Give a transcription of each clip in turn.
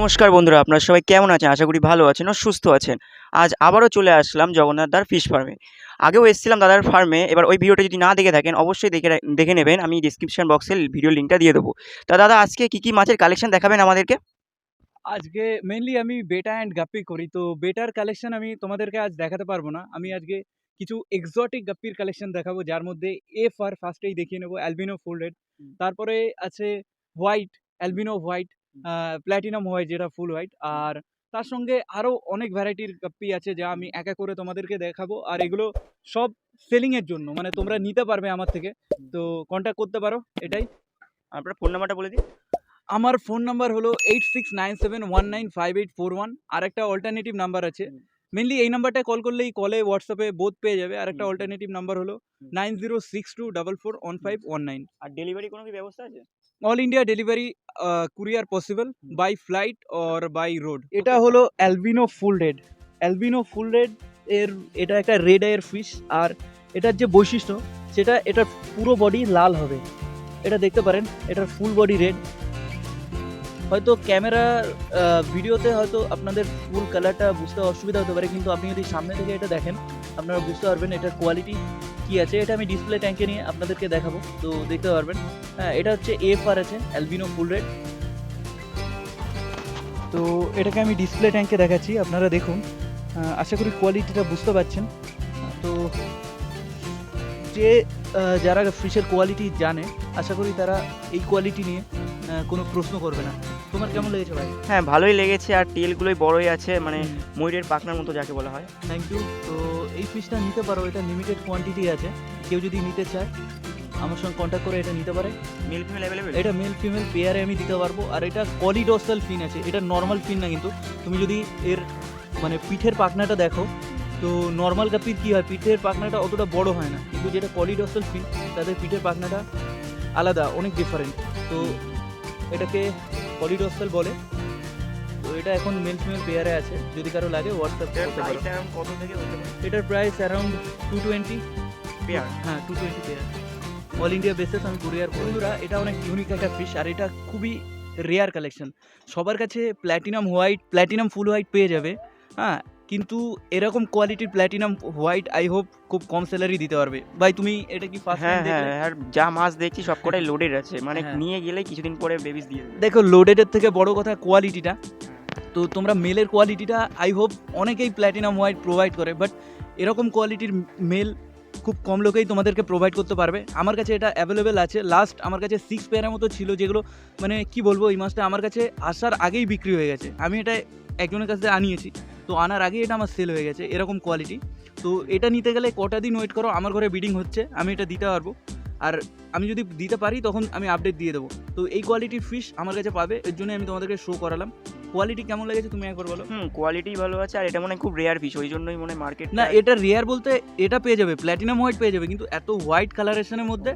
নমস্কার বন্ধুরা, আপনারা সবাই কেমন আছেন? আশা করি ভালো আছেন ও সুস্থ আছেন। আজ আবারও চলে আসলাম জগন্নাথ দার ফিশ ফার্মে। আগেও এসেছিলাম দাদার ফার্মে। এবার ওই ভিডিওটা যদি না দেখে থাকেন অবশ্যই দেখে নেবেন। আমি ডিসক্রিপশন বক্সে ভিডিও লিঙ্কটা দিয়ে দেবো। তা দাদা আজকে কি মাছের কালেকশন দেখাবেন আমাদেরকে? আজকে মেইনলি আমি বেটা অ্যান্ড গাপ্পি করি। তো বেটার কালেকশন আমি তোমাদেরকে আজ দেখাতে পারবো না। আমি আজকে কিছু এক্সোটিক গাপ্পির কালেকশন দেখাবো, যার মধ্যে এফআর ফার্স্টেই দেখিয়ে নেবো, অ্যালবিনো ফোল্ডেড। তারপরে আছে white, albino white, platinum white যেটা ফুল হোয়াইট। আর তার সঙ্গে আরও অনেক ভ্যারাইটির গাপ্পি আছে যা আমি এক এক করে তোমাদেরকে দেখাবো। আর এগুলো সব সেলিংয়ের জন্য, মানে তোমরা নিতে পারবে আমার থেকে। তো কন্ট্যাক্ট করতে পারো, এটাই। আপনার ফোন নাম্বারটা বলে দিন। আমার ফোন নাম্বার হলো 8697195841। আর একটা অল্টারনেটিভ নাম্বার আছে, মেনলি এই নাম্বারটায় কল করলেই কলে হোয়াটসঅ্যাপে বোথ পেয়ে যাবে। আর একটা অল্টারনেটিভ নাম্বার হলো 9062441519। আর ডেলিভারি কোনো কি ব্যবস্থা আছে? All India delivery, courier possible by flight or by road. এটা হলো albino full red. Albino full red এর এটা একটা রেড আইয়ের ফিশ। আর এটার যে বৈশিষ্ট্য সেটা, এটার পুরো বডি লাল হবে। এটা দেখতে পারেন, এটার ফুল বডি রেড। হয়তো ক্যামেরার ভিডিওতে হয়তো আপনাদের ফুল কালারটা বুঝতে অসুবিধা হতে পারে, কিন্তু আপনি যদি সামনে থেকে এটা দেখেন আপনারা বুঝতে পারবেন এটার কোয়ালিটি কী আছে। এটা আমি ডিসপ্লে ট্যাঙ্কে নিয়ে আপনাদেরকে দেখাবো, তো দেখতে পারবেন। হ্যাঁ, এটা হচ্ছে এফআর আছে, অ্যালবিনো ফুল রেড। তো এটাকে আমি ডিসপ্লে ট্যাঙ্কে দেখাচ্ছি, আপনারা দেখুন। আশা করি কোয়ালিটিটা বুঝতে পারছেন। তো যে যারা ফিশের কোয়ালিটি জানে, আশা করি তারা এই কোয়ালিটি নিয়ে কোনো প্রশ্ন করবে না। তোমার কেমন লেগেছে ভাই? হ্যাঁ, ভালোই লেগেছে। আর টেলগুলোই বড়ই আছে, মানে ময়ূরের পাখনার মতো যাকে বলা হয়। Thank you. তো এই ফিশটা নিতে পারো, এটা লিমিটেড কোয়ান্টিটি আছে। কেউ যদি নিতে চায় আমার সঙ্গে কন্ট্যাক্ট করে এটা নিতে পারে। Male female available? এটা মেল ফিমেল পেয়ারে আমি দিতে পারবো। আর এটা কলিডোসাল ফিন আছে, এটা নর্মাল ফিন না। কিন্তু তুমি যদি এর মানে পিঠের পাখনাটা দেখো, তো নর্মাল গাপ্পির কী হয়, পিঠের পাখনাটা অতটা বড় হয় না, কিন্তু যেটা কলিডোসাল ফিন তাদের পিঠের পাখনাটা আলাদা, অনেক ডিফারেন্ট। তো এটাকে কলিডোসাল বলে। তো এটা এখন মেল ফিমেল পেয়ারে আছে, যদি কারো লাগে হোয়াটসঅ্যাপ করতে পারো। কত থেকে হতে পারে এটার প্রাইস অ্যারাউন্ড 220 পেয়ার? হ্যাঁ, 220 পেয়ার। অল ইন্ডিয়া বেসিস আমি কুরিয়ার। বন্ধুরা, এটা অনেক ইউনিক একটা ফিশ, আর এটা খুবই রেয়ার কালেকশন। সবার কাছে প্ল্যাটিনাম হোয়াইট, প্ল্যাটিনাম ফুল হোয়াইট পেয়ে যাবে। হ্যাঁ, কিন্তু এরকম কোয়ালিটির প্ল্যাটিনাম হোয়াইট আই হোপ খুব কম স্যালারি দিতে পারবে। ভাই তুমি এটা কি ফার্স্ট টাইম হ্যাঁ দেখলে? হ্যাঁ, আর যা মাছ দেখছি সবকটাই লোডেড আছে, মানে হ্যাঁ। নিয়ে গেলে কিছুদিন পরে বেবিস দিয়ে দেবে। দেখো, লোডেডের থেকে বড় কথা কোয়ালিটিটা। তো তোমরা মেলের কোয়ালিটিটা আই হোপ, অনেকেই প্ল্যাটিনাম হোয়াইট প্রোভাইড করে, বাট এরকম কোয়ালিটির মেল খুব কম লোকেই তোমাদেরকে প্রোভাইড করতে পারবে। আমার কাছে এটা অ্যাভেলেবেল আছে। লাস্ট আমার কাছে 6 পেয়ারের মতো ছিল, যেগুলো মানে কি বলবো, এই মাছটা আমার কাছে আসার আগেই বিক্রি হয়ে গেছে। আমি এটা একজনের কাছ থেকে আনিয়েছি, তো আনার আগেই এটা আমার সেল হয়ে গেছে, এরকম কোয়ালিটি। তো এটা নিতে গেলে কটা দিন ওয়েট করো, আমার ঘরে বিডিং হচ্ছে, আমি এটা দিতে পারবো। আর আমি যদি দিতে পারি তখন আমি আপডেট দিয়ে দেবো। তো এই কোয়ালিটির ফিশ আমার কাছে পাবে, এর জন্য আমি তোমাদেরকে শো করালাম। কোয়ালিটি কেমন লেগেছে তুমি একবার বলো। কোয়ালিটি ভালো আছে, আর এটা মনে হয় খুব রেয়ার ফিশ, ওই জন্যই মনে হয় মার্কেট। না, এটা রেয়ার বলতে এটা পেয়ে যাবে, প্ল্যাটিনাম হোয়াইট পেয়ে যাবে, কিন্তু এত হোয়াইট কালারেশনের মধ্যে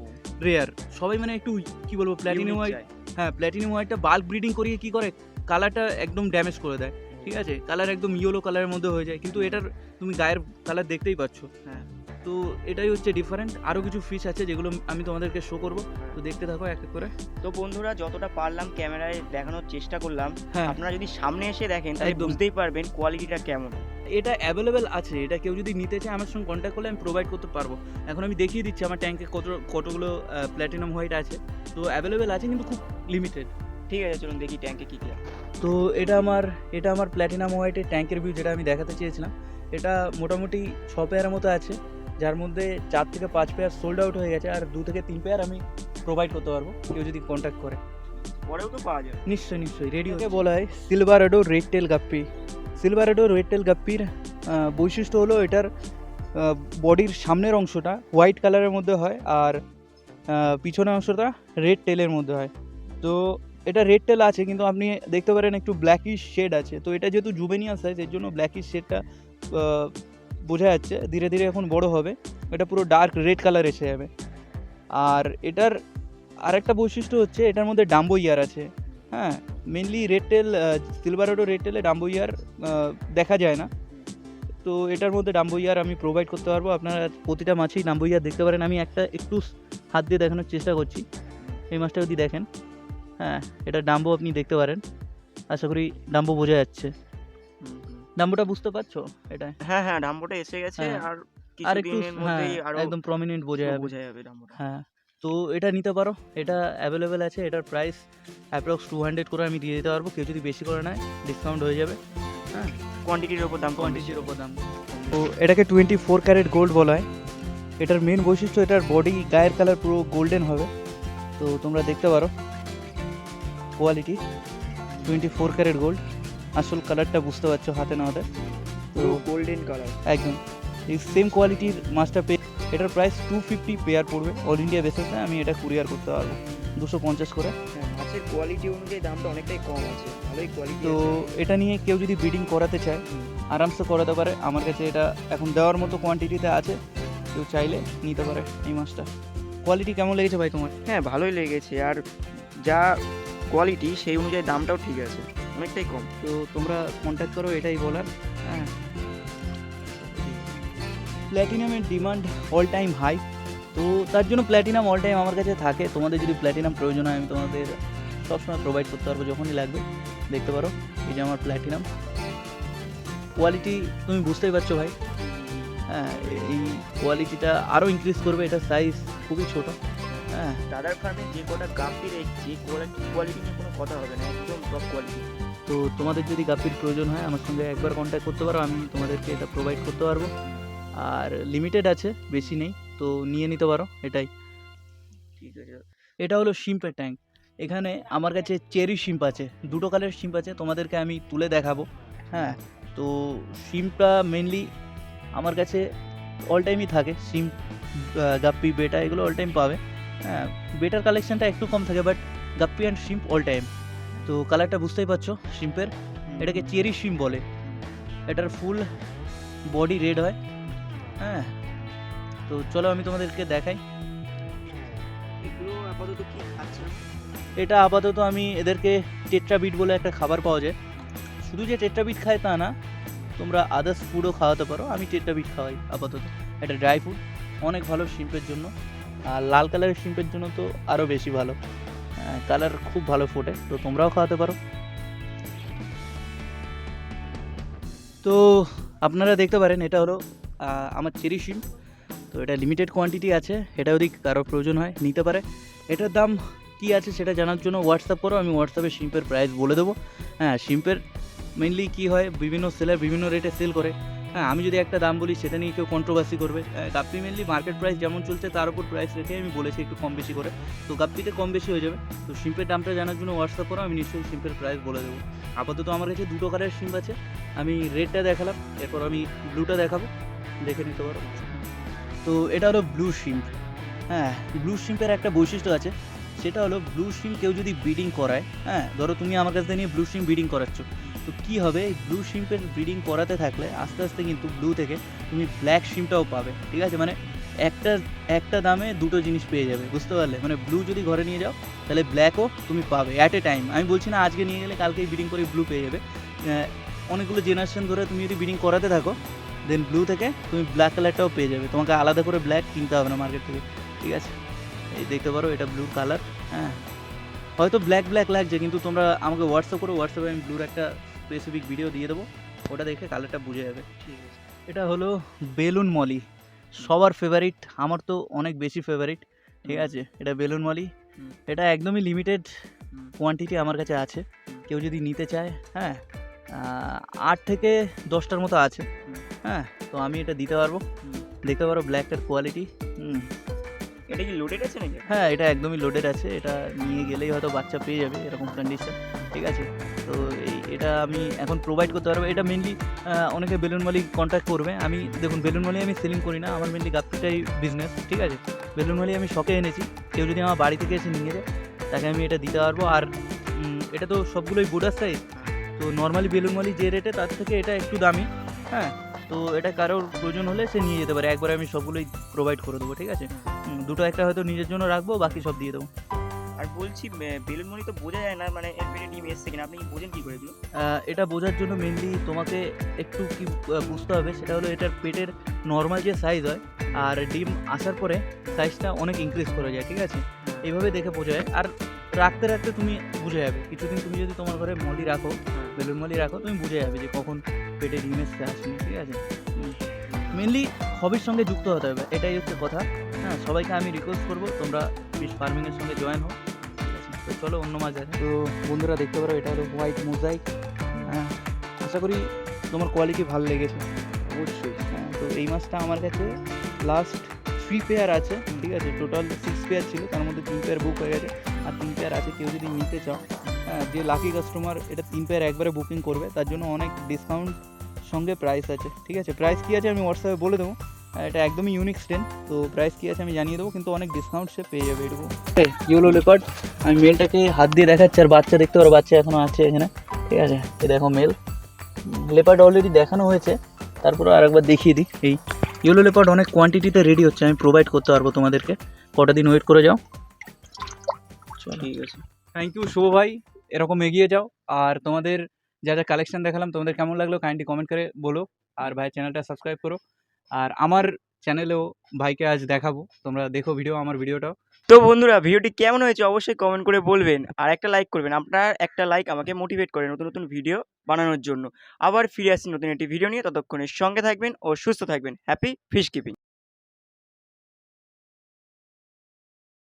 রেয়ার। সবাই মানে একটু কি বলবো, প্ল্যাটিনাম হোয়াইট। হ্যাঁ, প্ল্যাটিনাম হোয়াইটটা বাল্ক ব্রিডিং করিয়ে কি করে, কালারটা একদম ড্যামেজ করে দেয়। ঠিক আছে, কালার একদম ইয়েলো কালারের মধ্যে হয়ে যায়, কিন্তু এটার তুমি গায়ের কালার দেখতেই পাচ্ছ। হ্যাঁ, তো এটাই হচ্ছে ডিফারেন্ট। আরও কিছু ফিশ আছে যেগুলো আমি তোমাদেরকে শো করবো, তো দেখতে থাকো এক এক করে। তো বন্ধুরা যতটা পারলাম ক্যামেরায় দেখানোর চেষ্টা করলাম। হ্যাঁ, আপনারা যদি সামনে এসে দেখেন তাহলে একদম বুঝতেই পারবেন কোয়ালিটিটা কেমন। এটা অ্যাভেলেবেল আছে। এটা কেউ যদি নিতে চায় আমার সঙ্গে কন্ট্যাক্ট করলে আমি প্রোভাইড করতে পারবো। এখন আমি দেখিয়ে দিচ্ছি আমার ট্যাঙ্কে কতগুলো প্ল্যাটিনাম হোয়াইট আছে। তো অ্যাভেলেবেল আছে, কিন্তু খুব লিমিটেড। ঠিক আছে, চলুন দেখি ট্যাঙ্কে কী কী। তো এটা আমার প্ল্যাটিনাম হোয়াইটের ট্যাঙ্কের ভিউ, যেটা আমি দেখাতে চেয়েছিলাম। এটা মোটামুটি 6 পেয়ারের মতো আছে, যার মধ্যে 4 থেকে 5 পেয়ার সোল্ড আউট হয়ে গেছে, আর 2 থেকে 3 পেয়ার আমি প্রোভাইড করতে পারবো, কেউ যদি কন্ট্যাক্ট করে। পরেও তো পাওয়া যায়। নিশ্চয়ই রেডি হয়ে বলা হয় সিলভারাডো রেড টেল গাপ্পি। সিলভারাডো রেড টেল গাপ্পির বৈশিষ্ট্য হলো এটার বডির সামনের অংশটা হোয়াইট কালারের মধ্যে হয়, আর পিছনের অংশটা রেড টেলের মধ্যে হয়। তো এটা রেড টেল আছে, কিন্তু আপনি দেখতে পারেন একটু ব্ল্যাকিশ শেড আছে। তো এটা যেহেতু জুভেনিয়াল সাইজ, এর জন্য ব্ল্যাকিশ শেডটা বোঝা যাচ্ছে। ধীরে ধীরে এখন বড় হবে, এটা পুরো ডার্ক রেড কালার এসে যাবে। আর এটার আরেকটা বৈশিষ্ট্য হচ্ছে এটার মধ্যে ডাম্বো ইয়ার আছে। হ্যাঁ, মেনলি রেড টেল, সিলভারাডো রেড টেলে ডাম্বো ইয়ার দেখা যায় না। তো এটার মধ্যে ডাম্বো ইয়ার আমি প্রোভাইড করতে পারবো। আপনারা প্রতিটা মাছেই ডাম্বো ইয়ার দেখতে পারেন। আমি একটা একটু হাত দিয়ে দেখানোর চেষ্টা করছি। এই মাছটা যদি দেখেন, হ্যাঁ, এটা ডাম্বো আপনি দেখতে পারেন। আশা করি ডাম্বো বোঝা যাচ্ছে। ডাম্বোটা বুঝতে পারছো? এটা হ্যাঁ হ্যাঁ, ডাম্বোটা এসে গেছে, হ্যাঁ, আর আর একটু কিছুদিনের হ্যাঁ মধ্যেই আরো একদম প্রমিনেন্ট বোঝা যাবে। বোঝা যাবে ডাম্বোটা। হ্যাঁ, তো এটা নিতে পারো, এটা অ্যাভেলেবেল আছে। এটার প্রাইস অ্যাপ্রক্স 200 করে আমি দিয়ে দিতে পারবো। কেউ যদি বেশি করে নেয় ডিসকাউন্ট হয়ে যাবে। হ্যাঁ, কোয়ান্টিটির ওপর দাম, কোয়ান্টিটির ওপর দাম। তো এটাকে 24 ক্যারেট গোল্ড বলা হয়। এটার মেন বৈশিষ্ট্য এটার বডি গায়ের কালার পুরো গোল্ডেন হবে। তো তোমরা দেখতে পারো কোয়ালিটি 24 ক্যারেট গোল্ড। আসল কালারটা বুঝতে পারছো হাতে না হাতে। তো গোল্ডেন কালার একদম এই সেম কোয়ালিটির মাছটা পেয়ে এটার প্রাইস 250 পেয়ার পড়বে। অল ইন্ডিয়া বেসিসে আমি এটা কুরিয়ার করতে পারবো 250 করে। হ্যাঁ, মাছের কোয়ালিটি অনুযায়ী দামটা অনেকটাই কম আছে, ভালোই কোয়ালিটি। তো এটা নিয়ে কেউ যদি ব্রিডিং করাতে চায় আরামসে করাতে পারে। আমার কাছে এটা এখন দেওয়ার মতো কোয়ান্টিটিতে আছে, কেউ চাইলে নিতে পারে এই মাছটা। কোয়ালিটি কেমন লেগেছে ভাই তোমার? হ্যাঁ, ভালোই লেগেছে, আর যা কোয়ালিটি সেই অনুযায়ী দামটাও ঠিক আছে, অনেকটাই কম। তো তোমরা কন্ট্যাক্ট করো, এটাই বলার। হ্যাঁ, প্ল্যাটিনামের ডিমান্ড অল টাইম হাই, তো তার জন্য প্ল্যাটিনাম অল টাইম আমার কাছে থাকে। তোমাদের যদি প্ল্যাটিনাম প্রয়োজন হয় আমি তোমাদের সবসময় প্রোভাইড করতে পারবো যখনই লাগবে। দেখতে পারো এই যে আমার প্ল্যাটিনাম। কোয়ালিটি তুমি বুঝতেই পারছো ভাই। হ্যাঁ, এই কোয়ালিটিটা আরও ইনক্রিজ করবে। এটা সাইজ খুবই ছোট। হ্যাঁ, দাদার ফার্মে যে কটা গাপ্পি দেখছি, কোয়ালিটি নিয়ে কোনো কথা হবে না, একদম টপ কোয়ালিটি। তো তোমাদের যদি গাপ্পির প্রয়োজন হয় আমার সঙ্গে একবার কন্ট্যাক্ট করতে পারো, আমি তোমাদেরকে এটা প্রোভাইড করতে পারবো। আর লিমিটেড আছে, বেশি নেই, তো নিয়ে নিতে পারো। এটাই। ঠিক আছে। এটা হলো শিম্পের ট্যাঙ্ক। এখানে আমার কাছে চেরি শিম্প আছে, দুটো কালার শিম্প আছে, তোমাদেরকে আমি তুলে দেখাবো। হ্যাঁ, তো শিম্পটা মেনলি আমার কাছে অল টাইমই থাকে। শিম্প, গাপ্পি, বেটা এগুলো অল টাইম পাবে। হ্যাঁ, বেটার কালেকশনটা একটু কম থাকে, বাট গাপ্পি অ্যান্ড শিম্প অল টাইম। তো কালারটা বুঝতেই পারছো শিম্পের। এটাকে চেরি শিম্প বলে। এটার ফুল বডি রেড হয়। হ্যাঁ, তো চলো আমি তোমাদেরকে দেখাই। এগুলো আপাতত কি খাচ্ছে? এটা আপাতত আমি এদেরকে টেট্রাবিট বলে একটা খাবার পাওয়া যায়। শুধু যে টেট্রাবিট খায় তা না, তোমরা আদার্স ফুডও খাওয়াতে পারো। আমি টেট্রাবিট খাওয়াই আপাতত। এটা ড্রাই ফুড, অনেক ভালো শিম্পের জন্য। আর লাল কালারের শিম্পের জন্য তো আরও বেশি ভালো, কালার খুব ভালো ফোটে, তো তোমরাও খাওয়াতে পারো। তো আপনারা দেখতে পারেন এটা হলো আমার চেরি শিম্প। তো এটা লিমিটেড কোয়ান্টিটি আছে, এটা যদি কারো প্রয়োজন হয় নিতে পারে। এটার দাম কী আছে সেটা জানার জন্য হোয়াটসঅ্যাপ করো, আমি হোয়াটসঅ্যাপে শিম্পের প্রাইস বলে দেবো। হ্যাঁ, শিম্পের মেনলি কী হয়, বিভিন্ন সেলার বিভিন্ন রেটে সেল করে। হ্যাঁ, আমি যদি একটা দাম বলি সেটা নিয়ে কেউ কন্ট্রোভার্সি করবে। গাপ্পি মেনলি মার্কেট প্রাইস যেমন চলছে তার উপর প্রাইস রেখে আমি বলেছি একটু কম বেশি করে, তো গাপ্পিতে কম বেশি হয়ে যাবে। তো শিম্পের দামটা জানার জন্য হোয়াটসঅ্যাপ করো, আমি নিশ্চয়ই শিম্পের প্রাইস বলে দেবো। আপাতত আমার কাছে দুটো কালারের শিম্প আছে, আমি রেডটা দেখালাম, এরপর আমি ব্লুটা দেখাবো, দেখে নিতে পারো। তো এটা হলো ব্লু শিম্প। হ্যাঁ, ব্লু শিম্পের একটা বৈশিষ্ট্য আছে, সেটা হলো ব্লু শিম্প কেউ যদি ব্রিডিং করায়, হ্যাঁ ধরো তুমি আমার কাছ থেকে নিয়ে ব্লু শিম্প ব্রিডিং করাচ্ছ, তো কী হবে, ব্লু শিম্পের ব্রিডিং করাতে থাকলে আস্তে আস্তে কিন্তু ব্লু থেকে তুমি ব্ল্যাক শিম্পটাও পাবে। ঠিক আছে, মানে একটা দামে দুটো জিনিস পেয়ে যাবে, বুঝতে পারলে? মানে ব্লু যদি ঘরে নিয়ে যাও তাহলে ব্ল্যাকও তুমি পাবে অ্যাট এ টাইম। আমি বলছি না আজকে নিয়ে গেলে কালকেই ব্রিডিং করে ব্লু পেয়ে যাবে। অনেকগুলো জেনারেশন ধরে তুমি যদি ব্রিডিং করাতে থাকো, দেন ব্লু থেকে তুমি ব্ল্যাক কালারটাও পেয়ে যাবে, তোমাকে আলাদা করে ব্ল্যাক কিনতে হবে না মার্কেট থেকে। ঠিক আছে, এই দেখতে পারো এটা ব্লু কালার। হ্যাঁ, হয়তো ব্ল্যাক লাগছে, কিন্তু তোমরা আমাকে হোয়াটসঅ্যাপ করো, হোয়াটসঅ্যাপে আমি ব্লুর একটা স্পেসিফিক ভিডিও দিয়ে দেবো, ওটা দেখে কালারটা বুঝে যাবে। ঠিক আছে। এটা হলো বেলুন মলি, সবার ফেভারিট, আমার তো অনেক বেশি ফেভারিট। ঠিক আছে, এটা বেলুন মলি। এটা একদমই লিমিটেড কোয়ান্টিটি আমার কাছে আছে, কেউ যদি নিতে চায়, হ্যাঁ 8 থেকে 10টার মতো আছে। হ্যাঁ, তো আমি এটা দিতে পারবো। দেখতে পারো ব্ল্যাকটার কোয়ালিটি। এটা কি লোডেড আছে নাকি? হ্যাঁ, এটা একদমই লোডেড আছে, এটা নিয়ে গেলেই হয়তো বাচ্চা পেয়ে যাবে এরকম কন্ডিশন। ঠিক আছে, তো এটা আমি এখন প্রোভাইড করতে পারবো। এটা মেনলি অনেকে বেলুন মালি কন্ট্যাক্ট করবে। আমি দেখুন, বেলুন মালি আমি সেলিং করি না, আমার মেনলি গাপ্পিটাই বিজনেস। ঠিক আছে, বেলুন মালি আমি শখে এনেছি, কেউ যদি আমার বাড়ি থেকে এসে নিয়ে যায় তাকে আমি এটা দিতে পারবো। আর এটা তো সবগুলোই বোর্ডার সাইজ, তো নর্মালি বেলুন মালি যে রেটে তার থেকে এটা একটু দামি। হ্যাঁ, তো এটা কারোর প্রয়োজন হলে সে নিয়ে যেতে পারে, একবারে আমি সবগুলোই প্রোভাইড করে দেবো। ঠিক আছে, দুটো একটা হয়তো নিজের জন্য রাখবো, বাকি সব দিয়ে দেবো। আর বলছি, বেলুন মনি তো বোঝা যায় না, মানে এর পেটে ডিম এসছে কিনা, আপনি বোঝেন কী করে এগুলো? এটা বোঝার জন্য মেনলি তোমাকে একটু কি বুঝতে হবে, সেটা হলো এটার পেটের নর্মাল যে সাইজ হয় আর ডিম আসার পরে সাইজটা অনেক ইনক্রিজ করে যায়। ঠিক আছে, এইভাবে দেখে বোঝা যায়। আর রাখতে রাখতে তুমি বুঝে যাবে। কিছুদিন তুমি যদি তোমার ঘরে মলি রাখো, বেলুন মলি রাখো, তুমি বুঝে যাবে যে কখন পেটে ডিম এসছে আসেনি, ঠিক আছে? মেনলি হবির সঙ্গে যুক্ত হতে হবে, এটাই হচ্ছে কথা। হ্যাঁ, সবাইকে আমি রিকোয়েস্ট করবো তোমরা ফিশ ফার্মিংয়ের সঙ্গে জয়েন হও, ঠিক আছে? তো চলো অন্য মাছ আছে। তো বন্ধুরা দেখতে পারো এটা হলো হোয়াইট মোজাইক। হ্যাঁ, আশা করি তোমার কোয়ালিটি ভালো লেগেছে। অবশ্যই। হ্যাঁ, তো এই মাছটা আমার কাছে লাস্ট 3 পেয়ার আছে, ঠিক আছে? টোটাল 6 পেয়ার ছিল, তার মধ্যে 3 পেয়ার বুক হয়ে গেছে আর 3 পেয়ার আছে। কেউ যদি নিতে চাও, হ্যাঁ, যে লাকি কাস্টমার এটা 3 পেয়ার একবারে বুকিং করবে তার জন্য অনেক ডিসকাউন্ট সঙ্গে প্রাইস আছে, ঠিক আছে? প্রাইস কী আছে আমি হোয়াটসঅ্যাপে বলে দেবো। এটা একদমই ইউনিক স্টেন, তো প্রাইস কী আছে আমি জানিয়ে দেবো, কিন্তু অনেক ডিসকাউন্ট সে পেয়ে যাবে এটুকু। ইয়েলো লেপার্ড, আমি মেলটাকে হাত দিয়ে দেখাচ্ছি আর বাচ্চা দেখতে পারো, বাচ্চা এখনও আছে এখানে, ঠিক আছে? এই দেখো মেল লেপার্ড অলরেডি দেখানো হয়েছে, তারপরে আরেকবার দেখিয়ে দিই। এই ইয়েলো লেপার্ড অনেক কোয়ান্টিটিতে রেডি হচ্ছে, আমি প্রোভাইড করতে পারবো তোমাদেরকে। কটা দিন ওয়েট করে যাও। ঠিক আছে। থ্যাংক ইউ শুভ ভাই, এরকম এগিয়ে যাও। আর তোমাদের যা যা কালেকশন দেখালাম তোমাদের কেমন লাগলো কাইন্ডলি কমেন্ট করে বলো। আর ভাই চ্যানেলটা সাবস্ক্রাইব করো। আর আমার চ্যানেলেও ভাইকে আজ দেখাবো, তোমরা দেখো ভিডিও, আমার ভিডিওটাও। তো বন্ধুরা ভিডিওটি কেমন হয়েছে অবশ্যই কমেন্ট করে বলবেন আর একটা লাইক করবেন। আপনার একটা লাইক আমাকে মোটিভেট করে নতুন নতুন ভিডিও বানানোর জন্য। আবার ফিরে আসছি নতুন একটি ভিডিও নিয়ে, ততক্ষণে সঙ্গে থাকবেন ও সুস্থ থাকবেন। Happy fish keeping.